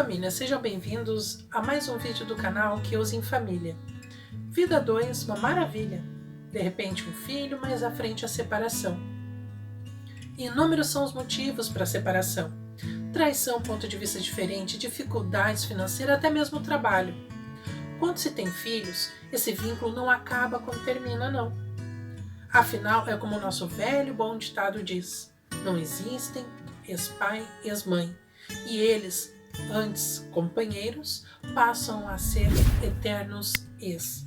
família, sejam bem-vindos a mais um vídeo do canal Keus em Família. Vida 2, uma maravilha. De repente um filho, mais à frente a separação. Inúmeros são os motivos para a separação. Traição, ponto de vista diferente, dificuldades financeiras, até mesmo o trabalho. Quando se tem filhos, esse vínculo não acaba quando termina, não. Afinal, é como o nosso velho bom ditado diz: não existem ex-pai e ex-mãe. E eles, antes companheiros, passam a ser eternos ex.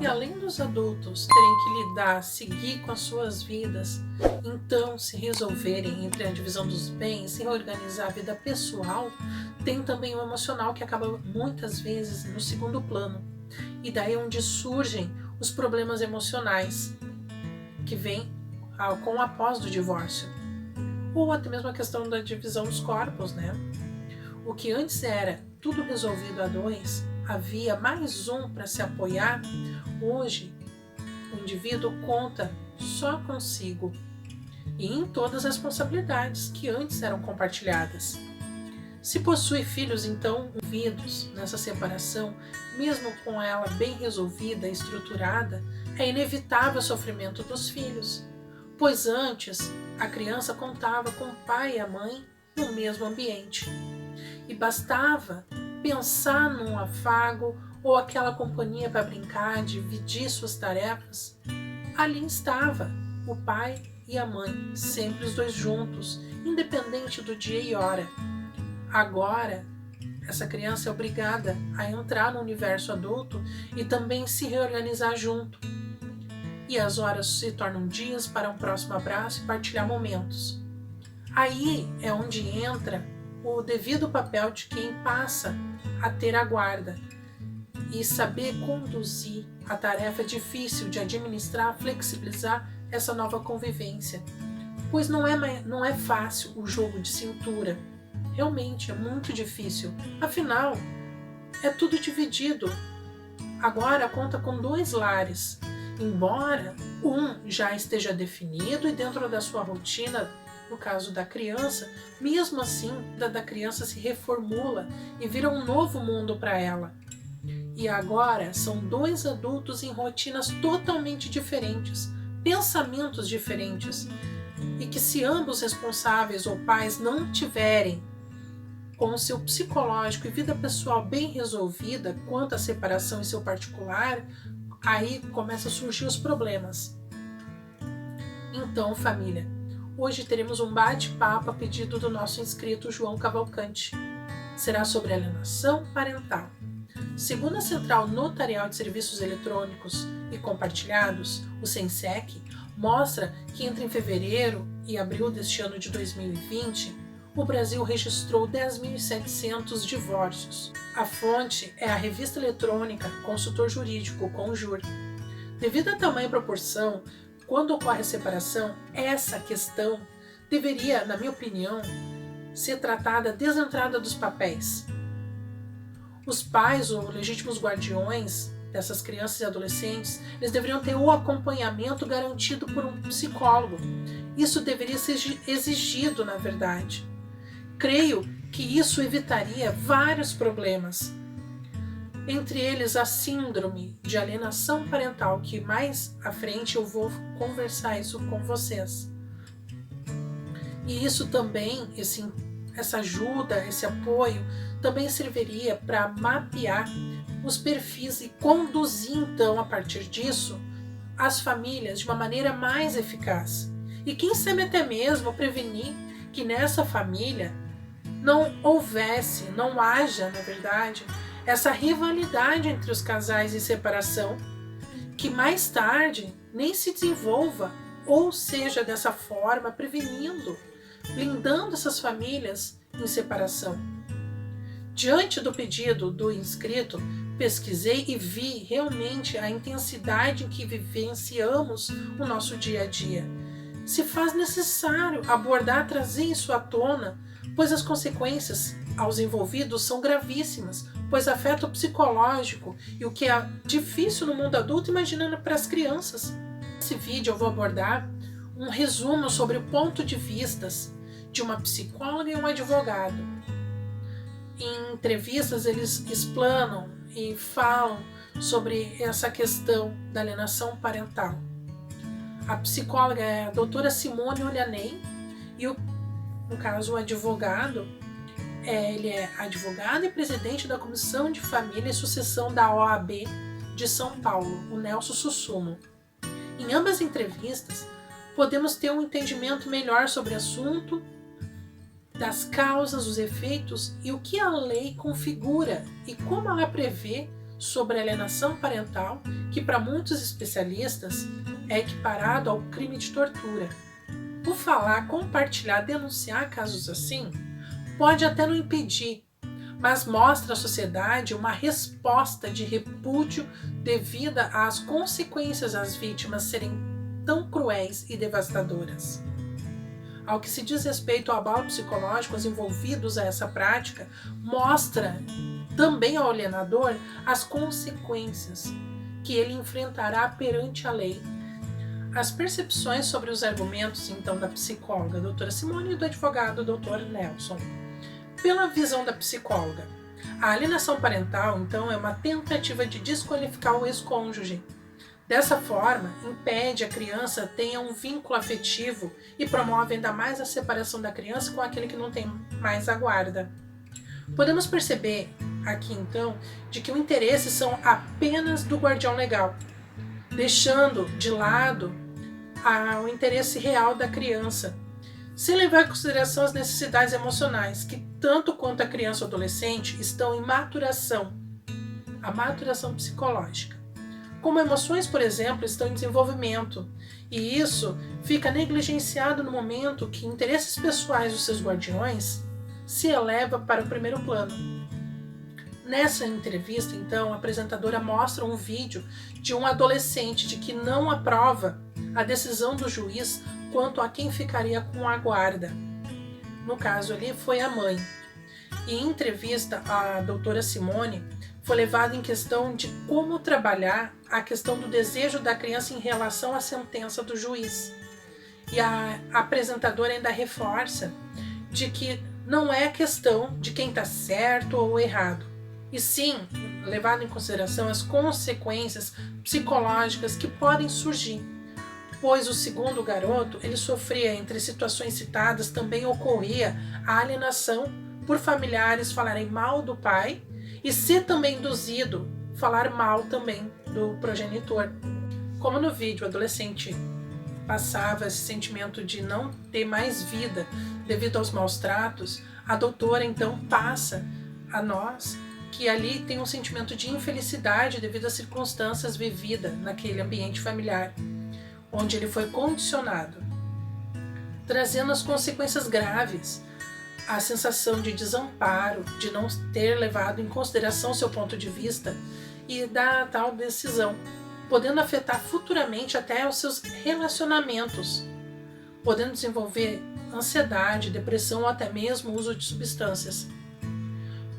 E além dos adultos terem que lidar, seguir com as suas vidas, então se resolverem entre a divisão dos bens e organizar a vida pessoal, tem também o emocional que acaba muitas vezes no segundo plano. E daí é onde surgem os problemas emocionais que vêm com após do divórcio. Ou até mesmo a questão da divisão dos corpos, né? O que antes era tudo resolvido a dois, havia mais um para se apoiar, hoje o indivíduo conta só consigo e em todas as responsabilidades que antes eram compartilhadas. Se possui filhos então envolvidos nessa separação, mesmo com ela bem resolvida e estruturada, é inevitável o sofrimento dos filhos, pois antes a criança contava com o pai e a mãe no mesmo ambiente. E bastava pensar num afago ou aquela companhia para brincar, dividir suas tarefas. Ali estava o pai e a mãe, sempre os dois juntos, independente do dia e hora. Agora, essa criança é obrigada a entrar no universo adulto e também se reorganizar junto. E as horas se tornam dias para um próximo abraço e partilhar momentos. Aí é onde entra o devido papel de quem passa a ter a guarda e saber conduzir a tarefa difícil de administrar, flexibilizar essa nova convivência. Pois não é fácil o jogo de cintura. Realmente é muito difícil. Afinal, é tudo dividido. Agora conta com 2 lares. Embora um já esteja definido e dentro da sua rotina, no caso da criança, mesmo assim, da criança se reformula e vira um novo mundo para ela. E agora são 2 adultos em rotinas totalmente diferentes, pensamentos diferentes, e que se ambos responsáveis ou pais não tiverem com o seu psicológico e vida pessoal bem resolvida quanto à separação em seu particular, aí começam a surgir os problemas. Então, família, hoje teremos um bate-papo a pedido do nosso inscrito João Cavalcante. Será sobre alienação parental. Segundo a Central Notarial de Serviços Eletrônicos e Compartilhados, o SENSEC, mostra que entre fevereiro e abril deste ano de 2020, o Brasil registrou 10.700 divórcios. A fonte é a revista eletrônica Consultor Jurídico, Conjur. Devido à tamanha proporção, quando ocorre a separação, essa questão deveria, na minha opinião, ser tratada desde a entrada dos papéis. Os pais ou legítimos guardiões dessas crianças e adolescentes, eles deveriam ter o acompanhamento garantido por um psicólogo. Isso deveria ser exigido, na verdade. Creio que isso evitaria vários problemas. Entre eles a síndrome de alienação parental, que mais à frente eu vou conversar isso com vocês. E isso também, essa ajuda, esse apoio, também serviria para mapear os perfis e conduzir então, a partir disso, as famílias de uma maneira mais eficaz. E quem sabe até mesmo prevenir que nessa família não haja, na verdade, essa rivalidade entre os casais em separação, que mais tarde nem se desenvolva, ou seja, dessa forma, prevenindo, blindando essas famílias em separação. Diante do pedido do inscrito, pesquisei e vi realmente a intensidade em que vivenciamos o nosso dia a dia. Se faz necessário abordar, trazer isso à tona, pois as consequências aos envolvidos são gravíssimas, pois afeta o psicológico e o que é difícil no mundo adulto, imaginando para as crianças. Nesse vídeo eu vou abordar um resumo sobre o ponto de vistas de uma psicóloga e um advogado. em entrevistas eles explanam e falam sobre essa questão da alienação parental. A psicóloga é a doutora Simone Olhaney e no caso o advogado, ele é advogado e presidente da Comissão de Família e Sucessão da OAB de São Paulo, o Nelson Sussumo. Em ambas as entrevistas, podemos ter um entendimento melhor sobre o assunto, das causas, os efeitos e o que a lei configura e como ela prevê sobre a alienação parental, que para muitos especialistas é equiparado ao crime de tortura. O falar, compartilhar, denunciar casos assim pode até não impedir, mas mostra à sociedade uma resposta de repúdio devido às consequências às vítimas serem tão cruéis e devastadoras. Ao que se diz respeito ao abalo psicológico aos envolvidos a essa prática, mostra também ao alienador as consequências que ele enfrentará perante a lei. As percepções sobre os argumentos, então, da psicóloga doutora Simone e do advogado doutor Nelson. Pela visão da psicóloga, a alienação parental, então, é uma tentativa de desqualificar o ex-cônjuge. Dessa forma, impede a criança tenha um vínculo afetivo e promove ainda mais a separação da criança com aquele que não tem mais a guarda. Podemos perceber aqui, então, de que o interesse são apenas do guardião legal, deixando de lado o interesse real da criança, sem levar em consideração as necessidades emocionais, que tanto quanto a criança ou adolescente estão em maturação, a maturação psicológica. Como emoções, por exemplo, estão em desenvolvimento, e isso fica negligenciado no momento que interesses pessoais dos seus guardiões se eleva para o primeiro plano. Nessa entrevista, então, a apresentadora mostra um vídeo de um adolescente de que não aprova a decisão do juiz quanto a quem ficaria com a guarda. No caso ali foi a mãe. E em entrevista, a doutora Simone foi levada em questão de como trabalhar a questão do desejo da criança em relação à sentença do juiz. E a apresentadora ainda reforça de que não é questão de quem está certo ou errado, e sim levado em consideração as consequências psicológicas que podem surgir, pois o segundo garoto ele sofria, entre situações citadas, também ocorria a alienação por familiares falarem mal do pai e ser também induzido a falar mal também do progenitor. Como no vídeo o adolescente passava esse sentimento de não ter mais vida devido aos maus tratos, a doutora então passa a nós que ali tem um sentimento de infelicidade devido às circunstâncias vividas naquele ambiente familiar, onde ele foi condicionado, trazendo as consequências graves, a sensação de desamparo, de não ter levado em consideração seu ponto de vista e da tal decisão, podendo afetar futuramente até os seus relacionamentos, podendo desenvolver ansiedade, depressão ou até mesmo uso de substâncias.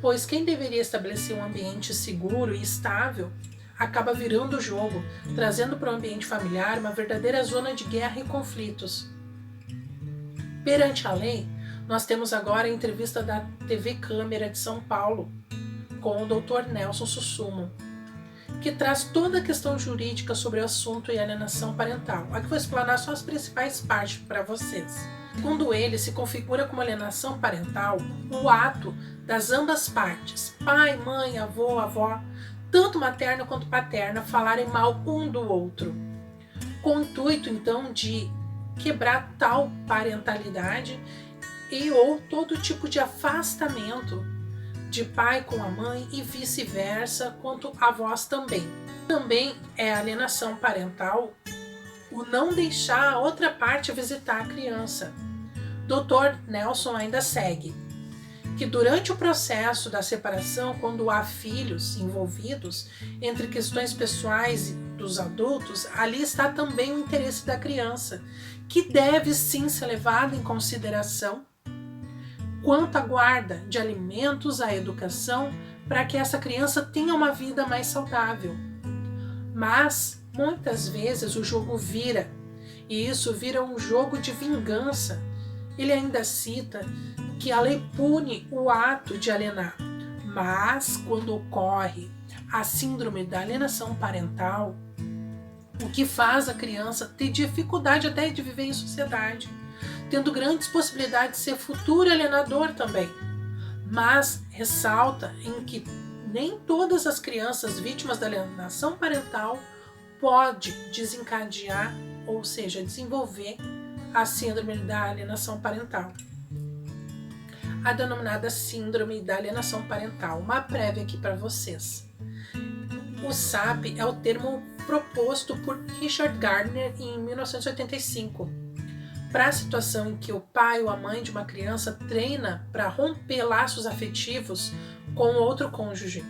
Pois quem deveria estabelecer um ambiente seguro e estável acaba virando o jogo, trazendo para o ambiente familiar uma verdadeira zona de guerra e conflitos. Perante a lei, nós temos agora a entrevista da TV Câmara de São Paulo com o Dr. Nelson Sussumo, que traz toda a questão jurídica sobre o assunto e alienação parental. Aqui vou explanar só as principais partes para vocês. Segundo ele, se configura como alienação parental o ato das ambas partes, pai, mãe, avô, avó, tanto materna quanto paterna, falarem mal um do outro, com o intuito então de quebrar tal parentalidade e ou todo tipo de afastamento de pai com a mãe e vice-versa, quanto avós também. Também é alienação parental o não deixar a outra parte visitar a criança. Dr. Nelson ainda segue que durante o processo da separação, quando há filhos envolvidos entre questões pessoais dos adultos, ali está também o interesse da criança, que deve sim ser levado em consideração quanto à guarda de alimentos, à educação, para que essa criança tenha uma vida mais saudável. Mas, muitas vezes, o jogo vira, e isso vira um jogo de vingança, ele ainda cita que a lei pune o ato de alienar, mas quando ocorre a síndrome da alienação parental, o que faz a criança ter dificuldade até de viver em sociedade, tendo grandes possibilidades de ser futuro alienador também. Mas ressalta em que nem todas as crianças vítimas da alienação parental podem desencadear, ou seja, desenvolver a síndrome da alienação parental. A denominada síndrome da alienação parental. Uma prévia aqui para vocês. O SAP é o termo proposto por Richard Gardner em 1985 para a situação em que o pai ou a mãe de uma criança treina para romper laços afetivos com outro cônjuge,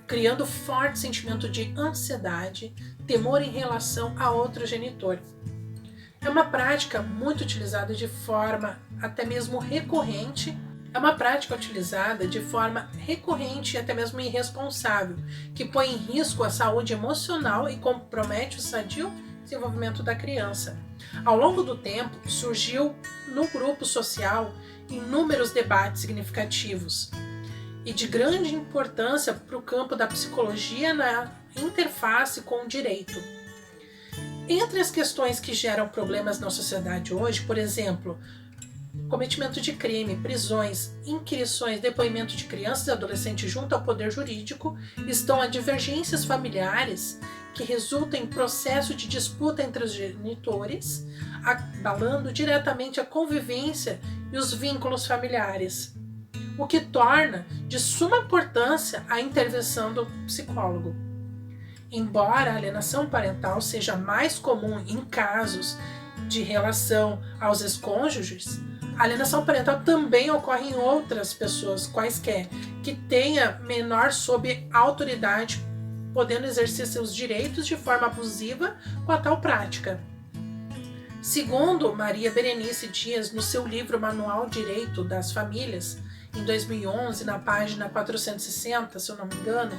criando forte sentimento de ansiedade, temor em relação a outro genitor. É uma prática muito utilizada de forma até mesmo recorrente. É uma prática utilizada de forma recorrente e até mesmo irresponsável, que põe em risco a saúde emocional e compromete o sadio desenvolvimento da criança. Ao longo do tempo, surgiu no grupo social inúmeros debates significativos e de grande importância para o campo da psicologia na interface com o direito. Entre as questões que geram problemas na sociedade hoje, por exemplo, cometimento de crime, prisões, inquirições, depoimento de crianças e adolescentes junto ao poder jurídico, estão as divergências familiares que resultam em processo de disputa entre os genitores, abalando diretamente a convivência e os vínculos familiares, o que torna de suma importância a intervenção do psicólogo. Embora a alienação parental seja mais comum em casos de relação aos ex-cônjuges, a alienação parental também ocorre em outras pessoas quaisquer, que tenha menor sob autoridade, podendo exercer seus direitos de forma abusiva com a tal prática. Segundo Maria Berenice Dias, no seu livro Manual Direito das Famílias, em 2011, na página 460, se eu não me engano,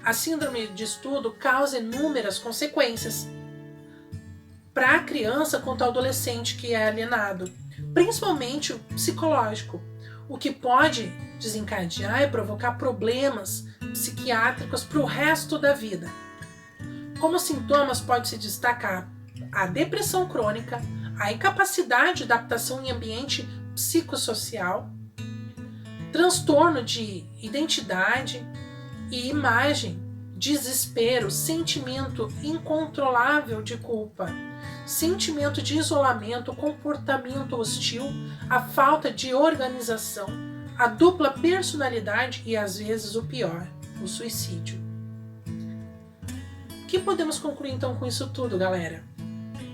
a síndrome de estudo causa inúmeras consequências para a criança quanto ao adolescente que é alienado, principalmente o psicológico, o que pode desencadear e provocar problemas psiquiátricos para o resto da vida. Como sintomas pode-se destacar a depressão crônica, a incapacidade de adaptação em ambiente psicossocial, transtorno de identidade e imagem, desespero, sentimento incontrolável de culpa, sentimento de isolamento, comportamento hostil, a falta de organização, a dupla personalidade e, às vezes, o pior, o suicídio. O que podemos concluir então com isso tudo, galera?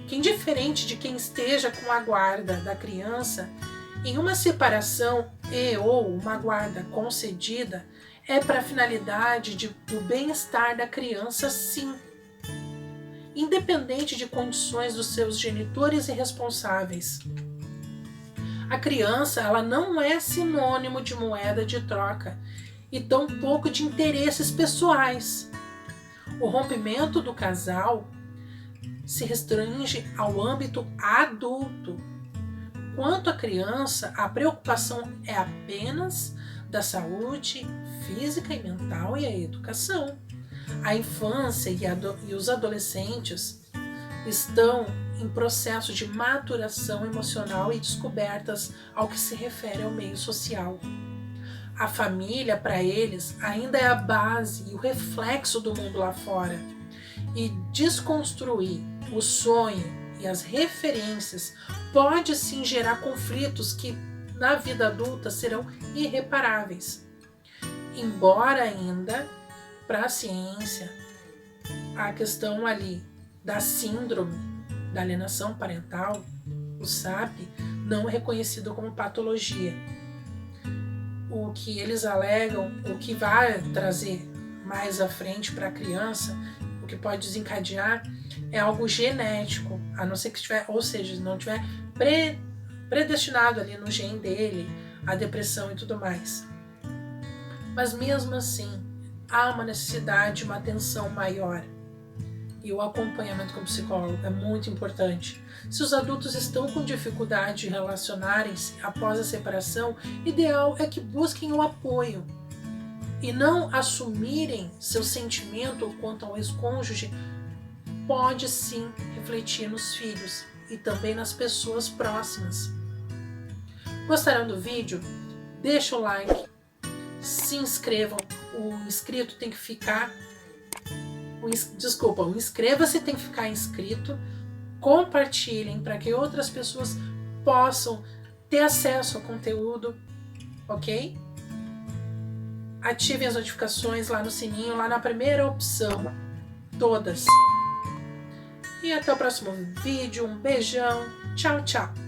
Que indiferente de quem esteja com a guarda da criança, em uma separação ou uma guarda concedida, é para a finalidade do bem-estar da criança, sim. Independente de condições dos seus genitores e responsáveis. A criança, ela não é sinônimo de moeda de troca e tampouco de interesses pessoais. O rompimento do casal se restringe ao âmbito adulto. Quanto à criança, a preocupação é apenas da saúde física e mental e a educação. A infância e os adolescentes estão em processo de maturação emocional e descobertas ao que se refere ao meio social. A família, para eles, ainda é a base e o reflexo do mundo lá fora. E desconstruir o sonho e as referências pode sim gerar conflitos que na vida adulta serão irreparáveis. Embora ainda, para a ciência, a questão ali da síndrome da alienação parental, o SAP, não é reconhecido como patologia. O que eles alegam, o que vai trazer mais à frente para a criança, o que pode desencadear, é algo genético, a não ser que tiver, ou seja, não tiver predestinado ali no gene dele, a depressão e tudo mais. Mas mesmo assim, há uma necessidade de uma atenção maior. e o acompanhamento com o psicólogo é muito importante. Se os adultos estão com dificuldade de relacionarem-se após a separação, ideal é que busquem o apoio e não assumirem seu sentimento quanto ao ex-cônjuge. Pode sim refletir nos filhos e também nas pessoas próximas. Gostaram do vídeo? Deixa o like, se inscrevam. O inscrito tem que ficar... o inscreva-se tem que ficar inscrito. Compartilhem para que outras pessoas possam ter acesso ao conteúdo, ok? Ativem as notificações lá no sininho, lá na primeira opção, todas. E até o próximo vídeo, um beijão, tchau, tchau!